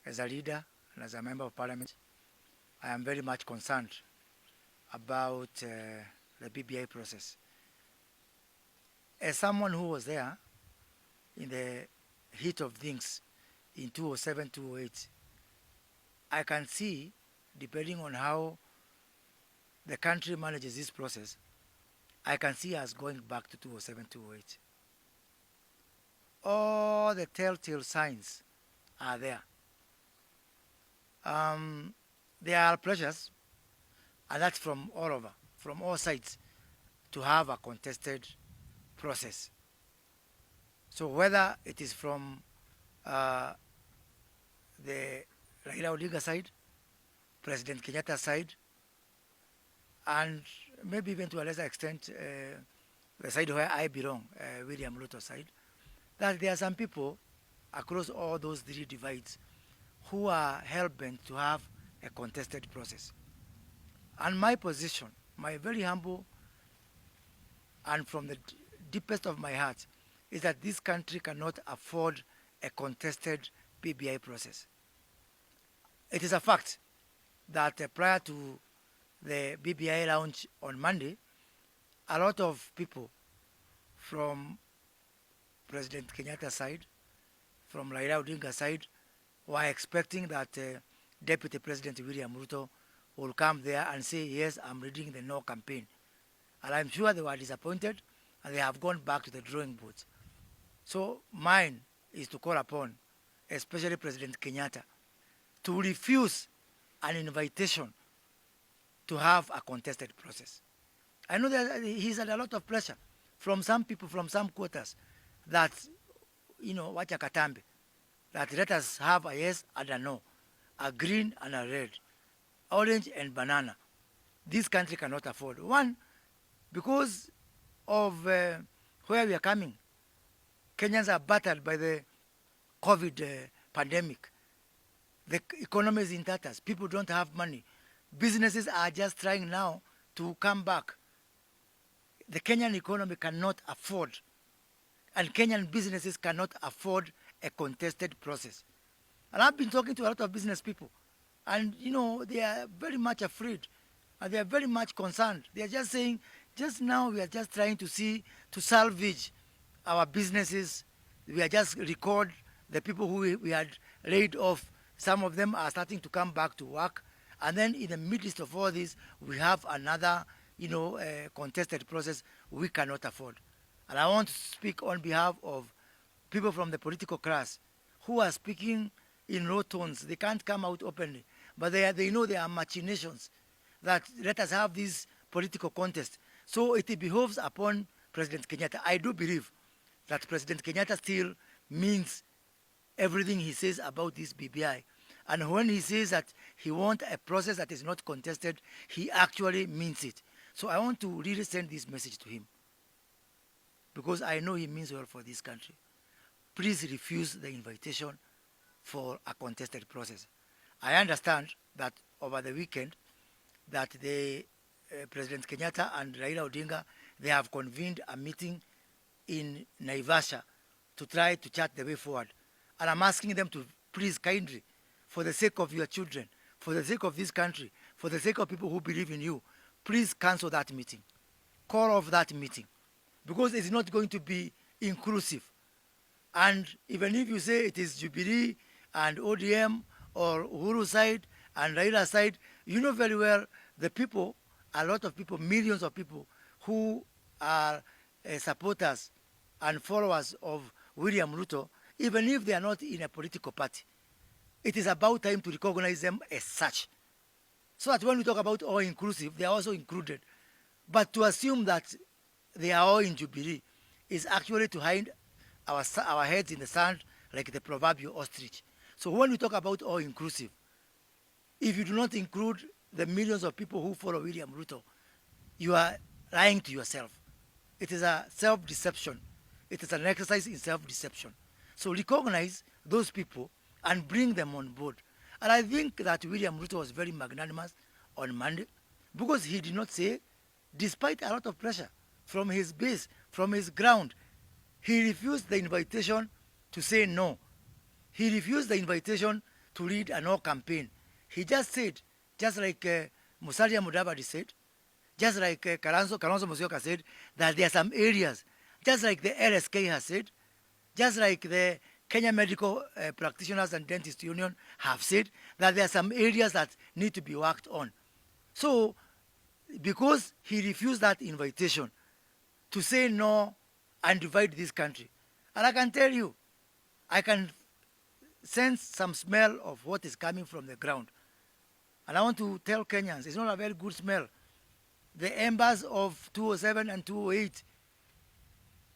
as a leader and as a member of parliament, I am very much concerned about the BBI process. As someone who was there in the heat of things in 2007, 2008, I can see, depending on how the country manages this process, I can see us going back to 2007, 2008. All the telltale signs are there. There are pressures, and that's from all over, from all sides, to have a contested process. So whether it is from the Raila Odinga side, President Kenyatta side, and maybe even to a lesser extent the side where I belong, William Ruto side, that there are some people across all those three divides who are hell-bent to have a contested process. And my position, my very humble and from the deepest of my heart, is that this country cannot afford a contested BBI process. It is a fact that prior to the BBI launch on Monday, a lot of people from President Kenyatta's side, from Raila Odinga's side, were expecting that Deputy President William Ruto will come there and say, yes, I'm leading the no campaign. And I'm sure they were disappointed and they have gone back to the drawing board. So mine is to call upon, especially President Kenyatta, to refuse an invitation to have a contested process. I know that he's had a lot of pressure from some people, from some quarters, that, wacha katambe, that let us have a yes and a no, a green and a red, orange and banana. This country cannot afford. One, because of where we are coming. Kenyans are battered by the COVID pandemic. The economy is in tatters. People don't have money. Businesses are just trying now to come back. The Kenyan economy cannot afford, and Kenyan businesses cannot afford a contested process. And I've been talking to a lot of business people, and they are very much afraid, and they are very much concerned. They are just saying, just now we are just trying to salvage our businesses. We are just record the people who we had laid off. Some of them are starting to come back to work. And then in the midst of all this, we have another, contested process we cannot afford. And I want to speak on behalf of people from the political class who are speaking in low tones. They can't come out openly, but they know there are machinations that let us have this political contest. So it behoves upon President Kenyatta. I do believe that President Kenyatta still means everything he says about this BBI. And when he says that he wants a process that is not contested, he actually means it. So I want to really send this message to him, because I know he means well for this country. Please refuse the invitation for a contested process. I understand that over the weekend that President Kenyatta and Raila Odinga, they have convened a meeting in Naivasha to try to chart the way forward. And I'm asking them to please kindly, for the sake of your children, for the sake of this country, for the sake of people who believe in you, please cancel that meeting. Call off that meeting, because it's not going to be inclusive. And even if you say it is Jubilee and ODM or Uhuru side and Raila side, you know very well the people, a lot of people, millions of people who are supporters and followers of William Ruto, even if they are not in a political party, it is about time to recognize them as such. So that when we talk about all inclusive, they are also included. But to assume that they are all in Jubilee is actually to hide our heads in the sand like the proverbial ostrich. So when we talk about all inclusive, if you do not include the millions of people who follow William Ruto, you are lying to yourself. It is a self-deception. It is an exercise in self-deception. So recognize those people and bring them on board. And I think that William Ruto was very magnanimous on Monday, because he did not say, despite a lot of pressure from his base, from his ground, he refused the invitation to say no. He refused the invitation to lead a no campaign. He just said, just like Musalia Mudavadi said, just like Kalonzo Musyoka said, that there are some areas, just like the LSK has said, just like the Kenya Medical Practitioners and Dentists Union have said, that there are some areas that need to be worked on. So, because he refused that invitation to say no and divide this country, and I can tell you, I can sense some smell of what is coming from the ground. And I want to tell Kenyans, it's not a very good smell. The embers of 207 and 208,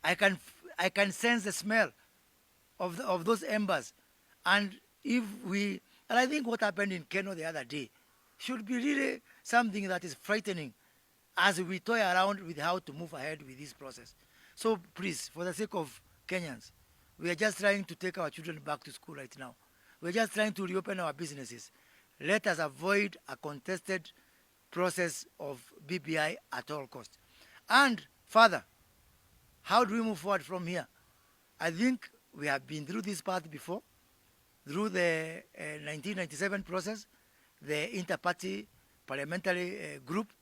I can sense the smell of those embers. And I think what happened in Kenya the other day should be really something that is frightening as we toy around with how to move ahead with this process. So please, for the sake of Kenyans, we are just trying to take our children back to school right now. We're just trying to reopen our businesses. Let us avoid a contested process of BBI at all costs. And further, how do we move forward from here? I think we have been through this path before, through the 1997 process, the inter-party parliamentary group,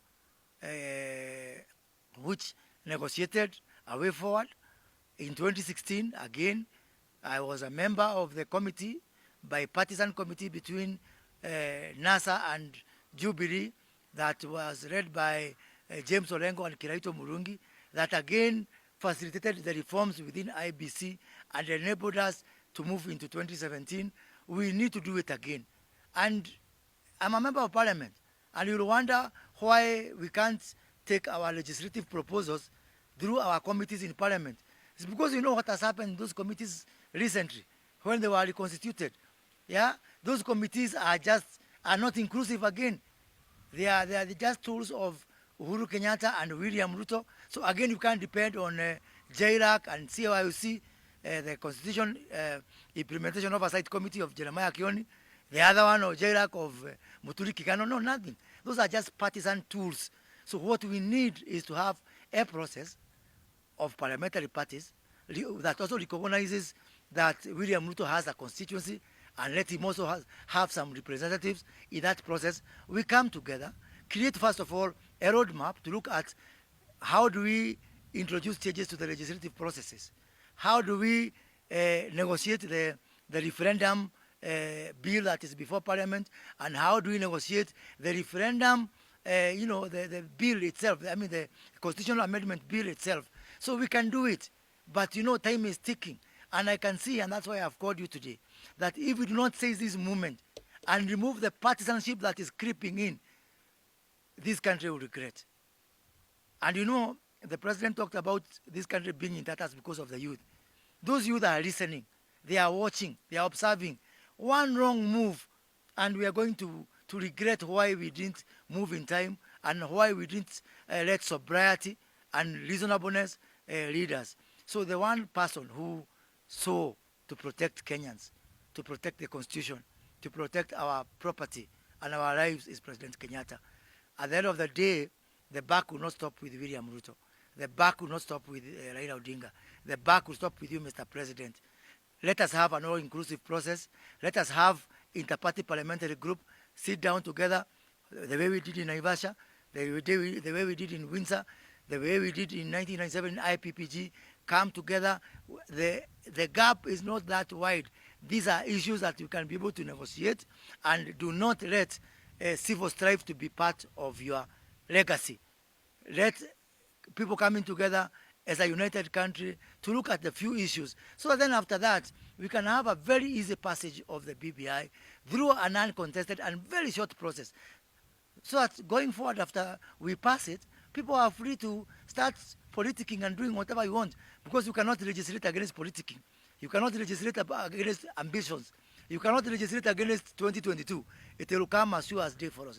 which negotiated a way forward. In 2016, again, I was a member of the committee, bipartisan committee between NASA and Jubilee that was led by James Olengo and Kiraito Murungi, that again facilitated the reforms within IBC and enabled us to move into 2017. We need to do it again. And I'm a member of parliament, and you'll wonder why we can't take our legislative proposals through our committees in parliament. It's because you know what has happened in those committees recently when they were reconstituted. Yeah, those committees are not inclusive again. They are just tools of Uhuru Kenyatta and William Ruto. So again, you can't depend on JRAC and CYUC, the Constitution Implementation Oversight Committee of Jeremiah Kioni, the other one of JRAC of Muturi Kikano. No, nothing. Those are just partisan tools. So what we need is to have a process of parliamentary parties that also recognizes that William Ruto has a constituency, and let him also have some representatives in that process. We come together, create first of all a roadmap to look at how do we introduce changes to the legislative processes, how do we negotiate the referendum bill that is before parliament, and how do we negotiate the referendum, the bill itself, I mean the constitutional amendment bill itself. So we can do it, but time is ticking. And I can see, and that's why I've called you today, that if we do not seize this movement and remove the partisanship that is creeping in, this country will regret. And the president talked about this country being in tatters because of the youth. Those youth are listening, they are watching, they are observing. One wrong move, and we are going to regret why we didn't move in time and why we didn't let sobriety and reasonableness lead us. So the one person who saw to protect Kenyans, to protect the Constitution, to protect our property and our lives is President Kenyatta. At the end of the day, the buck will not stop with William Ruto. The buck will not stop with Raila Odinga. The buck will stop with you, Mr. President. Let us have an all-inclusive process. Let us have inter-party parliamentary group sit down together the way we did in Naivasha, the way we did in Windsor, the way we did in 1997 IPPG, come together. The gap is not that wide. These are issues that you can be able to negotiate, and do not let civil strife to be part of your legacy. Let people coming together as a united country to look at the few issues. So then after that, we can have a very easy passage of the BBI through an uncontested and very short process. So that going forward after we pass it, people are free to start politicking and doing whatever you want, because you cannot legislate against politicking. You cannot legislate against ambitions. You cannot legislate against 2022. It will come as sure as day for us now.